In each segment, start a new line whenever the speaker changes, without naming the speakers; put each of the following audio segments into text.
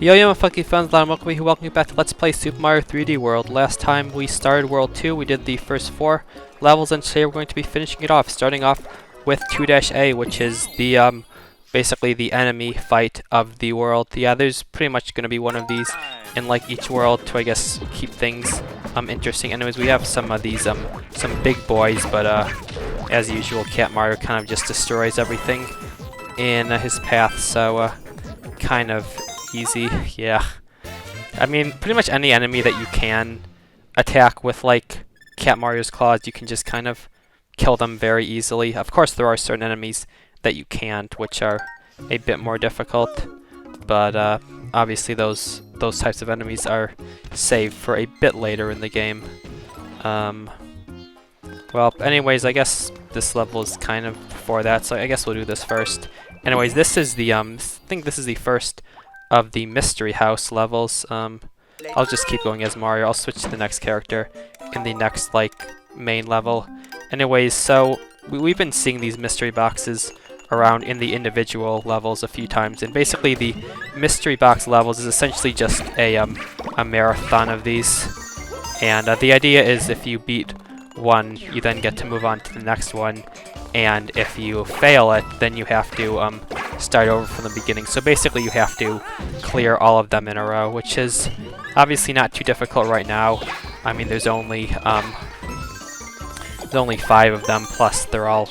Yo, my funky fans, welcome you back to Let's Play Super Mario 3D World. Last time we started World 2, we did the first 4 levels, and today we're going to be finishing it off, starting off with 2-A, which is the, basically the enemy fight of the world. Yeah, there's pretty much going to be one of these in, like, each world to, I guess, keep things, interesting. Anyways, we have some of these, some big boys, but, as usual, Cat Mario kind of just destroys everything in his path, so, kind of easy, yeah. I mean, pretty much any enemy that you can attack with, like, Cat Mario's claws, you can just kind of kill them very easily. Of course, there are certain enemies that you can't, which are a bit more difficult, but obviously those types of enemies are saved for a bit later in the game. Well, anyways, I guess this level is kind of for that, so I guess we'll do this first. Anyways, this is the, I think this is the first of the Mystery House levels. I'll just keep going as Mario. I'll switch to the next character in the next, like, main level. Anyways, so we've been seeing these mystery boxes around in the individual levels a few times, and basically the mystery box levels is essentially just a marathon of these. And the idea is if you beat one, you then get to move on to the next one, and if you fail it, then you have to start over from the beginning. So basically you have to clear all of them in a row, which is obviously not too difficult right now. I mean, there's only 5 of them, plus they're all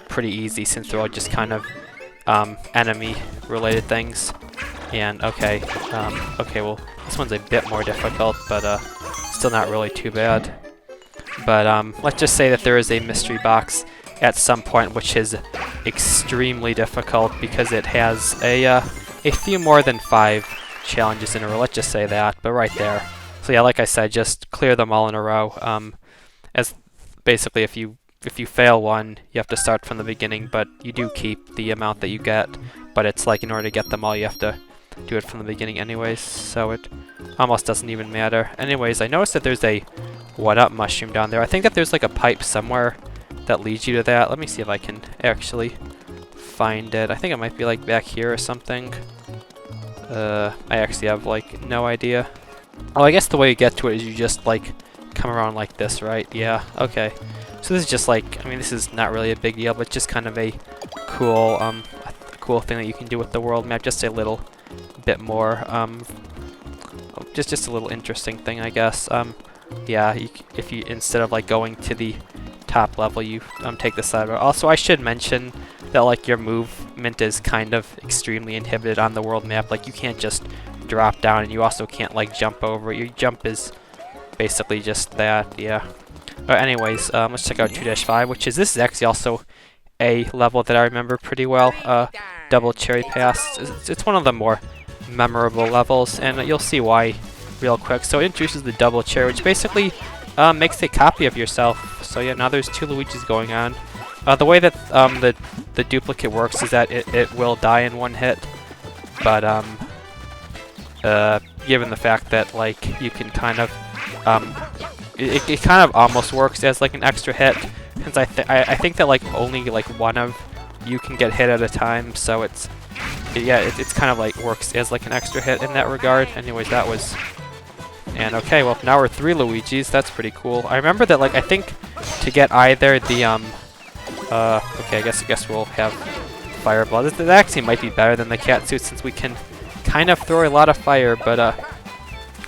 pretty easy since they're all just kind of enemy related things. And okay, well, this one's a bit more difficult, but still not really too bad. But let's just say that there is a mystery box at some point which is extremely difficult because it has a few more than 5 challenges in a row. Let's just say that, but right there. So yeah, like I said, just clear them all in a row. As basically, if you fail one, you have to start from the beginning, but you do keep the amount that you get. But it's like in order to get them all, you have to do it from the beginning anyways, so it almost doesn't even matter. Anyways, I noticed that there's a 1-up mushroom down there. I think that there's like a pipe somewhere that leads you to that. Let me see if I can actually find it. I think it might be like back here or something. I actually have like no idea. Oh, I guess the way you get to it is you just like come around like this, right? Yeah, okay. So this is just like, I mean, this is not really a big deal, but just kind of a cool cool thing that you can do with the world map. Just a little bit more just a little interesting thing, I guess. Yeah, if you instead of like going to the top level, you take the side road. Also, I should mention that like your movement is kind of extremely inhibited on the world map. Like you can't just drop down, and you also can't like jump over. Your jump is basically just that, yeah. But anyways, let's check out 2-5, this is actually also a level that I remember pretty well. Double Cherry Pass. It's one of the more memorable levels, and you'll see why real quick. So it introduces the double cherry, which basically makes a copy of yourself. So yeah, now there's 2 Luigis going on. The way that the duplicate works is that it will die in 1 hit, but given the fact that like you can kind of it kind of almost works as like an extra hit, since I think that like only like 1 of you can get hit at a time, so it's kind of like works as like an extra hit in that regard. Anyways, that was. And okay, well now we're 3 Luigis. That's pretty cool. I remember that like I think to get either the okay, I guess we'll have Fireball. This actually might be better than the cat suit since we can kind of throw a lot of fire. But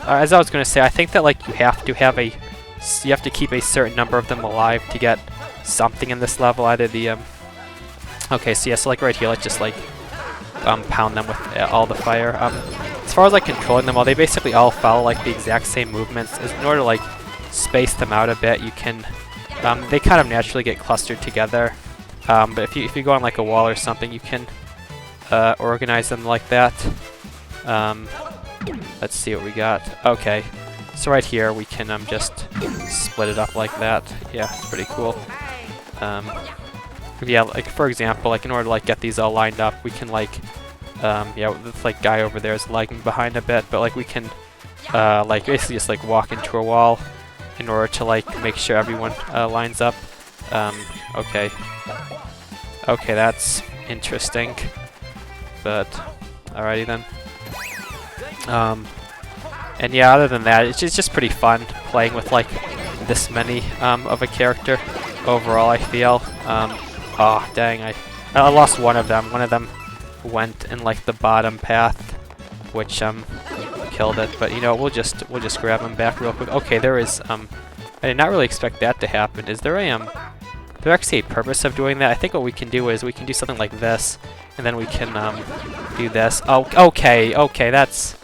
as I was gonna say, I think that like you have to keep a certain number of them alive to get something in this level. Either the okay, so yeah, so like right here, let's just like pound them with all the fire. As far as like controlling them all, they basically all follow like the exact same movements. In order to like space them out a bit, you can they kind of naturally get clustered together. But if you go on like a wall or something, you can organize them like that. Let's see what we got. Okay, so right here we can just split it up like that. Yeah, it's pretty cool. Yeah, like for example, like in order to like get these all lined up, we can like yeah, this like guy over there is lagging behind a bit, but like we can like basically just like walk into a wall in order to like make sure everyone lines up. Okay, that's interesting, but alrighty then. And yeah, other than that, it's just pretty fun playing with like this many of a character overall, I feel. Oh, dang, I lost one of them. One of them went in like the bottom path, which killed it. But you know, we'll just grab him back real quick. Okay, there is I did not really expect that to happen. Is there a there actually a purpose of doing that? I think what we can do is we can do something like this, and then we can do this. Oh, okay, that's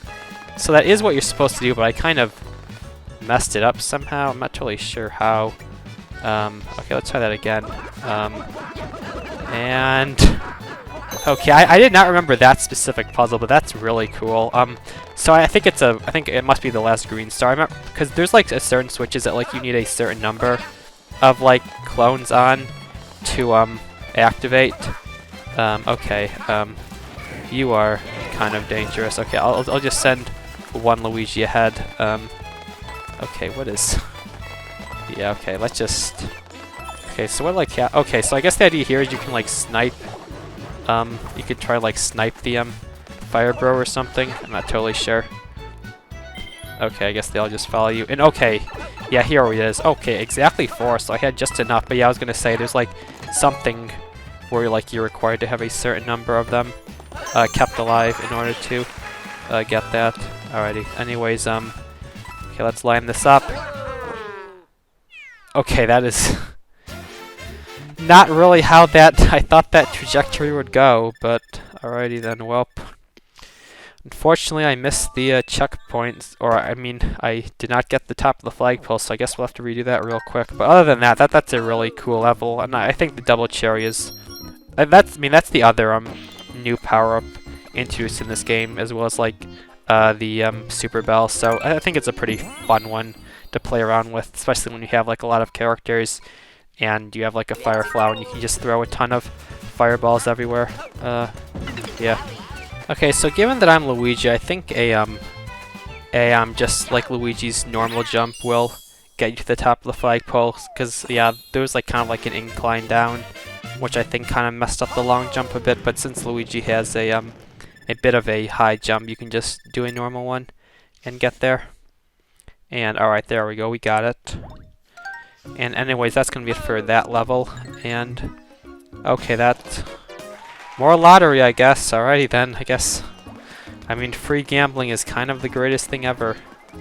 so that is what you're supposed to do, but I kind of messed it up somehow. I'm not totally sure how. Okay, let's try that again. And okay, I did not remember that specific puzzle, but that's really cool. So I think it must be the last green star. I remember because there's like a certain switches that like you need a certain number of like clones on to activate. Okay, you are kind of dangerous. Okay, I'll just send one Luigi ahead. Okay, what is? Yeah, okay, let's just. Okay, so what like yeah? Okay, so I guess the idea here is you can like snipe. You could try like snipe the fire bro or something. I'm not totally sure. Okay, I guess they all just follow you. And okay, yeah, here it is. Okay, exactly 4. So I had just enough. But yeah, I was gonna say there's like something where like you're required to have a certain number of them kept alive in order to get that. Alrighty. Anyways, okay, let's line this up. Okay, that is not really how I thought that trajectory would go, but alrighty then, welp. Unfortunately, I missed the checkpoints, or I mean, I did not get the top of the flagpole, so I guess we'll have to redo that real quick. But other than that, that's a really cool level, and I think the double cherry is, that's the other new power-up introduced in this game, as well as like the Super Bell. So I think it's a pretty fun one to play around with, especially when you have like a lot of characters and you have like a fire flower and you can just throw a ton of fireballs everywhere. Yeah. Okay, so given that I'm Luigi, I think just like Luigi's normal jump will get you to the top of the flagpole, because yeah, there was like kind of like an incline down, which I think kind of messed up the long jump a bit. But since Luigi has a bit of a high jump, you can just do a normal one and get there. And alright, there we go, we got it. And anyways, that's gonna be it for that level. And okay, that's more lottery, I guess. Alrighty then, I guess. I mean, free gambling is kind of the greatest thing ever.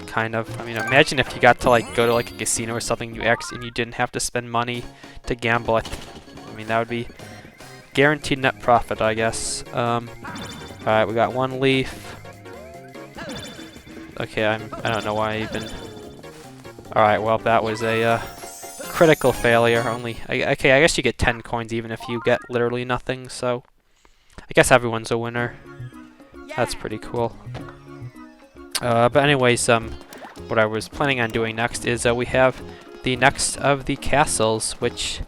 Kind of. I mean, imagine if you got to like go to like a casino or something, and you didn't have to spend money to gamble. I mean, that would be guaranteed net profit, I guess. Alright, we got one leaf. Okay, I don't know why I even. Alright, well, that was a critical failure. Okay, I guess you get 10 coins even if you get literally nothing, so I guess everyone's a winner. That's pretty cool. But anyways, what I was planning on doing next is we have the next of the castles, which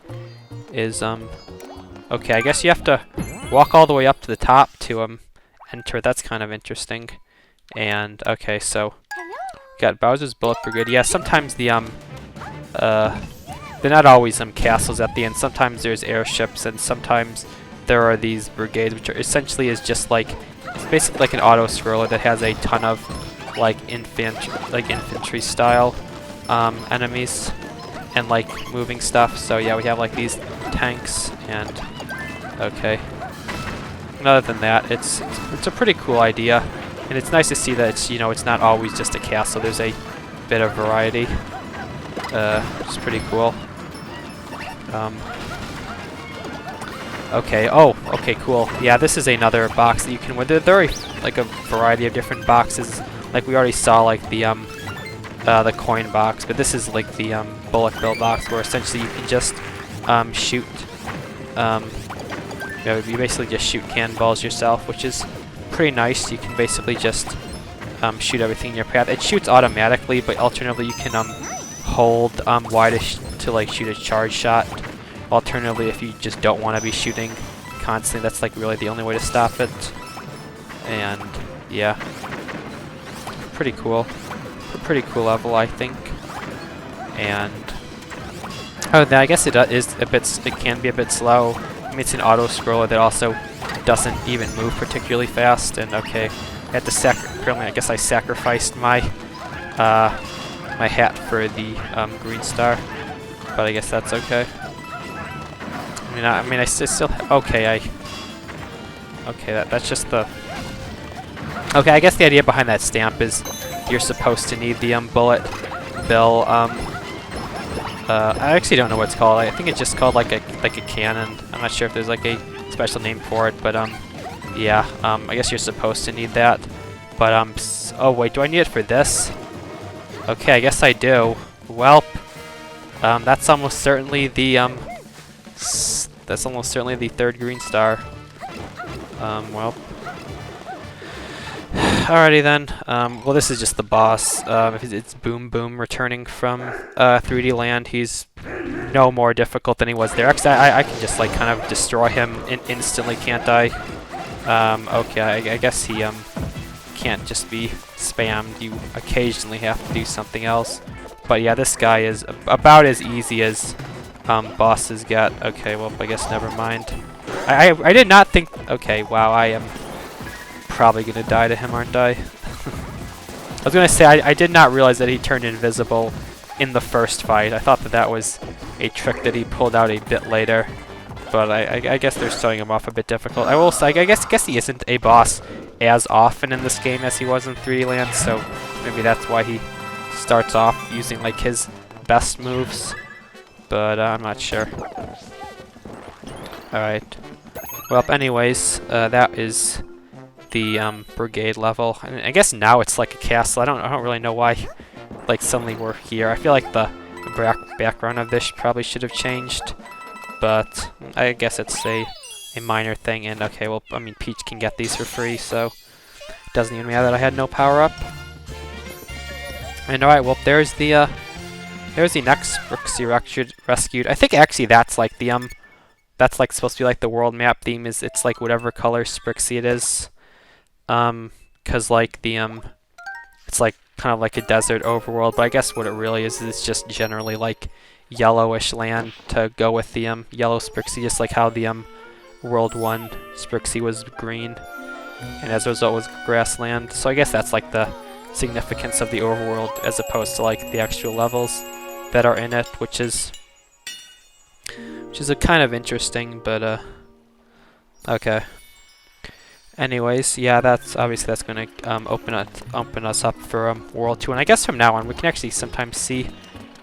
is okay, I guess you have to walk all the way up to the top to enter. That's kind of interesting. And okay, so got Bowser's Bullet Brigade. Yeah, sometimes the they're not always castles at the end. Sometimes there's airships, and sometimes there are these brigades, which are essentially is just like, it's basically like an auto scroller that has a ton of like infantry style enemies and like moving stuff. So yeah, we have like these tanks, and okay. And other than that, it's a pretty cool idea. And it's nice to see that it's, you know, it's not always just a castle. There's a bit of variety, which is pretty cool. Okay. Oh, okay, cool. Yeah, this is another box that you can win. There are like a variety of different boxes. Like we already saw, like the coin box, but this is like the bullet bill box, where essentially you can just shoot. You basically just shoot cannonballs yourself, which is pretty nice. You can basically just shoot everything in your path. It shoots automatically, but alternatively you can hold Y to like shoot a charge shot. Alternatively, if you just don't want to be shooting constantly, that's like really the only way to stop it. And yeah, pretty cool. A pretty cool level, I think. And oh, then I guess it can be a bit slow. I mean, it's an auto scroller that also doesn't even move particularly fast. And okay, had to apparently I guess I sacrificed my my hat for the green star, but I guess that's okay. I mean I still okay. Okay, that's just the... Okay, I guess the idea behind that stamp is you're supposed to need the bullet bill. I actually don't know what it's called. I think it's just called like a cannon. I'm not sure if there's like a special name for it, but yeah. I guess you're supposed to need that. But oh wait, do I need it for this? Okay, I guess I do. Well, that's almost certainly the third green star. Well. Alrighty then. Well, this is just the boss. It's Boom Boom returning from 3D Land. He's no more difficult than he was there. Actually, I can just like kind of destroy him instantly, can't I? Okay, I guess he can't just be spammed. You occasionally have to do something else. But yeah, this guy is about as easy as bosses get. Okay, well, I guess never mind. I did not think... Okay, wow, I am probably gonna die to him, aren't I? I was gonna say, I did not realize that he turned invisible in the first fight. I thought that that was a trick that he pulled out a bit later. But I guess they're starting him off a bit difficult. I will say, I guess he isn't a boss as often in this game as he was in 3D Land, so maybe that's why he starts off using like his best moves. But I'm not sure. Alright. Well, anyways, that is the brigade level. And I guess now it's like a castle. I don't really know why like suddenly we're here. I feel like the background of this probably should have changed, but I guess it's a minor thing. And okay, well, I mean, Peach can get these for free, so it doesn't even matter that I had no power up. And alright, well, there's the next Shrooms rescued. I think actually that's like the that's like supposed to be like the world map theme. It's like whatever color Sprixie it is. 'Cause like the it's like kind of like a desert overworld, but I guess what it really is it's just generally like yellowish land to go with the yellow Sprixie, just like how the World 1 Sprixie was green, and as a result was grassland. So I guess that's like the significance of the overworld as opposed to like the actual levels that are in it, which is a kind of interesting, but okay. Anyways, yeah, that's gonna open us up for World 2, and I guess from now on we can actually sometimes see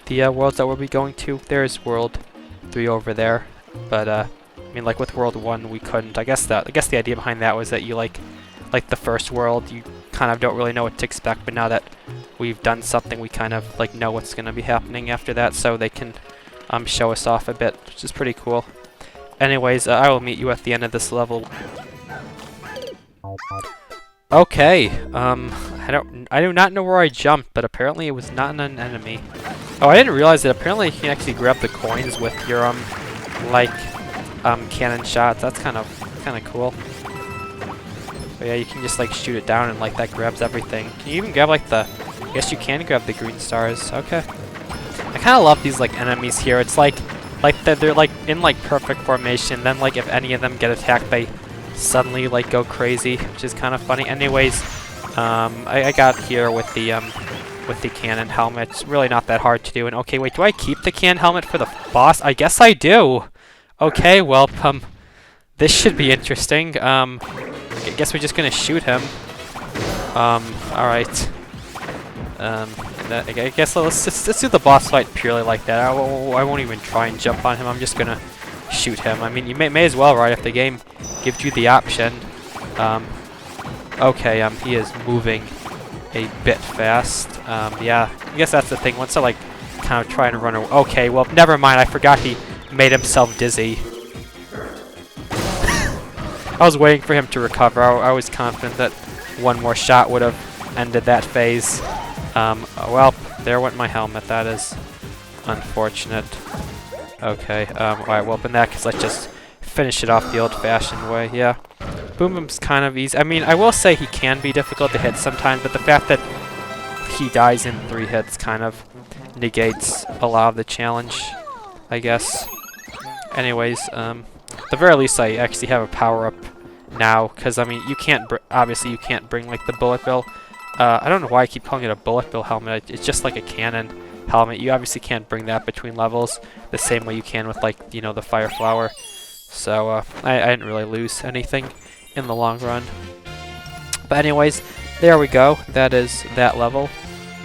the worlds that we'll be going to. There's World 3 over there, but I mean, like with World 1 we couldn't. I guess the idea behind that was that you like the first world you kind of don't really know what to expect, but now that we've done something we kind of like know what's gonna be happening after that, so they can show us off a bit, which is pretty cool. Anyways, I will meet you at the end of this level. Okay, I do not know where I jumped, but apparently it was not an enemy. Oh, I didn't realize that apparently you can actually grab the coins with your cannon shots. That's kind of cool. But yeah, you can just like shoot it down and like that grabs everything. Can you even grab like I guess you can grab the green stars. Okay. I kind of love these like enemies here. It's like they're like in like perfect formation. Then like if any of them get attacked, they suddenly like go crazy, which is kind of funny. Anyways, I got here with the cannon helmet. It's really not that hard to do. And okay, wait, do I keep the cannon helmet for the boss? I guess I do. Okay, well, this should be interesting. I guess we're just gonna shoot him. All right. I guess let's do the boss fight purely like that. I won't even try and jump on him. I'm just gonna shoot him. I mean, you may as well, right? If the game gives you the option. Okay, he is moving a bit fast. Yeah, I guess that's the thing. Once I like kind of try and run away. Okay, well, never mind. I forgot he made himself dizzy. I was waiting for him to recover. I was confident that one more shot would have ended that phase. Well, there went my helmet. That is unfortunate. Okay, alright, well, in that case, let's just finish it off the old-fashioned way, yeah. Boom Boom's kind of easy. I mean, I will say he can be difficult to hit sometimes, but the fact that he dies in 3 hits kind of negates a lot of the challenge, I guess. Anyways, at the very least, I actually have a power-up now, because I mean, you can't obviously you can't bring like the bullet bill. I don't know why I keep calling it a bullet bill helmet. It's just like a cannon helmet. You obviously can't bring that between levels the same way you can with like, you know, the fire flower. So I didn't really lose anything in the long run. But anyways, there we go. That is that level,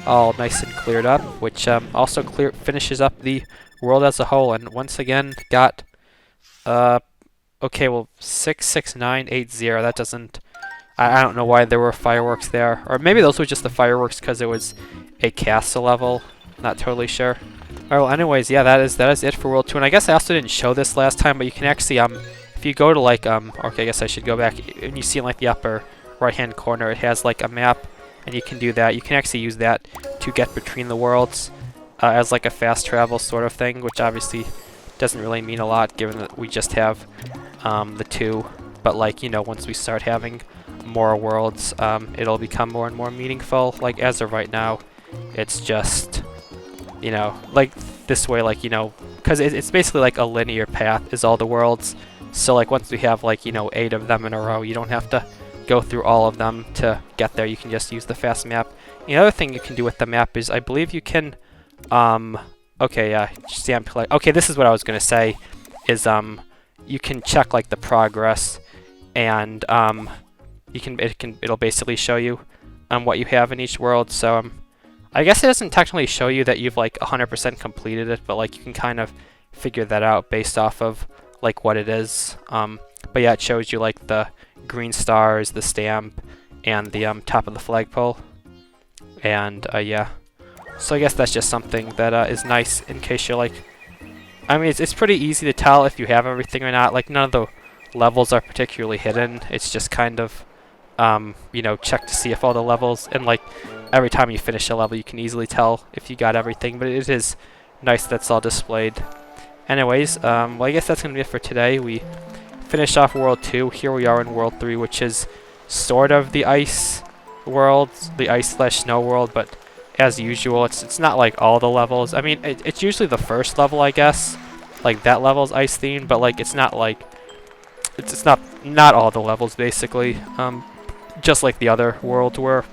all nice and cleared up, which also finishes up the world as a whole. And once again, got okay, well, 66980. That doesn't. I don't know why there were fireworks there, or maybe those were just the fireworks because it was a castle level. Not totally sure. Alright, well, anyways, yeah, that is it for World 2. And I guess I also didn't show this last time, but you can actually if you go to like okay, I guess I should go back, and you see in like the upper right hand corner, it has like a map, and you can do that. You can actually use that to get between the worlds as like a fast travel sort of thing, which obviously doesn't really mean a lot given that we just have the 2. But like, you know, once we start having more worlds, it'll become more and more meaningful. Like as of right now, it's just, you know, like this way, like, you know, because it's basically like a linear path is all the worlds. So like once we have like, you know, 8 of them in a row, you don't have to go through all of them to get there. You can just use the fast map. The other thing you can do with the map is, I believe you can okay, yeah, stamp collect. Okay, this is what I was gonna say is you can check like the progress, and it'll basically show you what you have in each world. So I guess it doesn't technically show you that you've like 100% completed it, but like you can kind of figure that out based off of like what it is. But yeah, it shows you like the green stars, the stamp, and the top of the flagpole. And yeah, so I guess that's just something that is nice in case you're like, I mean, it's pretty easy to tell if you have everything or not. Like none of the levels are particularly hidden. It's just kind of you know, check to see if all the levels, and like every time you finish a level you can easily tell if you got everything, but it is nice that's all displayed. Anyways, well, I guess that's gonna be it for today. We finished off World 2. Here we are in World 3, which is sort of the ice world, the ice/snow world, but as usual, it's not like all the levels. I mean, it's usually the first level, I guess. Like that level's ice themed, but like it's not like it's not all the levels basically. Just like the other worlds were.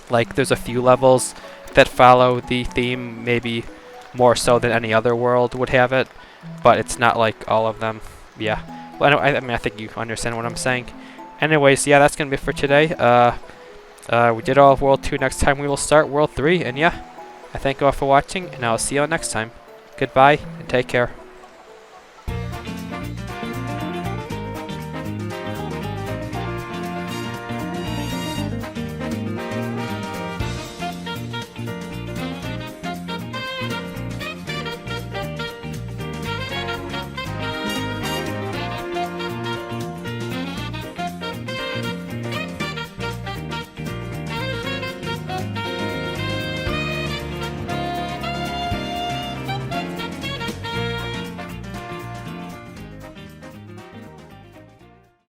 Like there's a few levels that follow the theme, maybe more so than any other world would have it, but it's not like all of them. Yeah. Well, I mean, I think you understand what I'm saying. Anyways, yeah, that's gonna be it for today. We did all of World 2. Next time we will start World 3, and yeah, I thank you all for watching, and I'll see you all next time. Goodbye, and take care.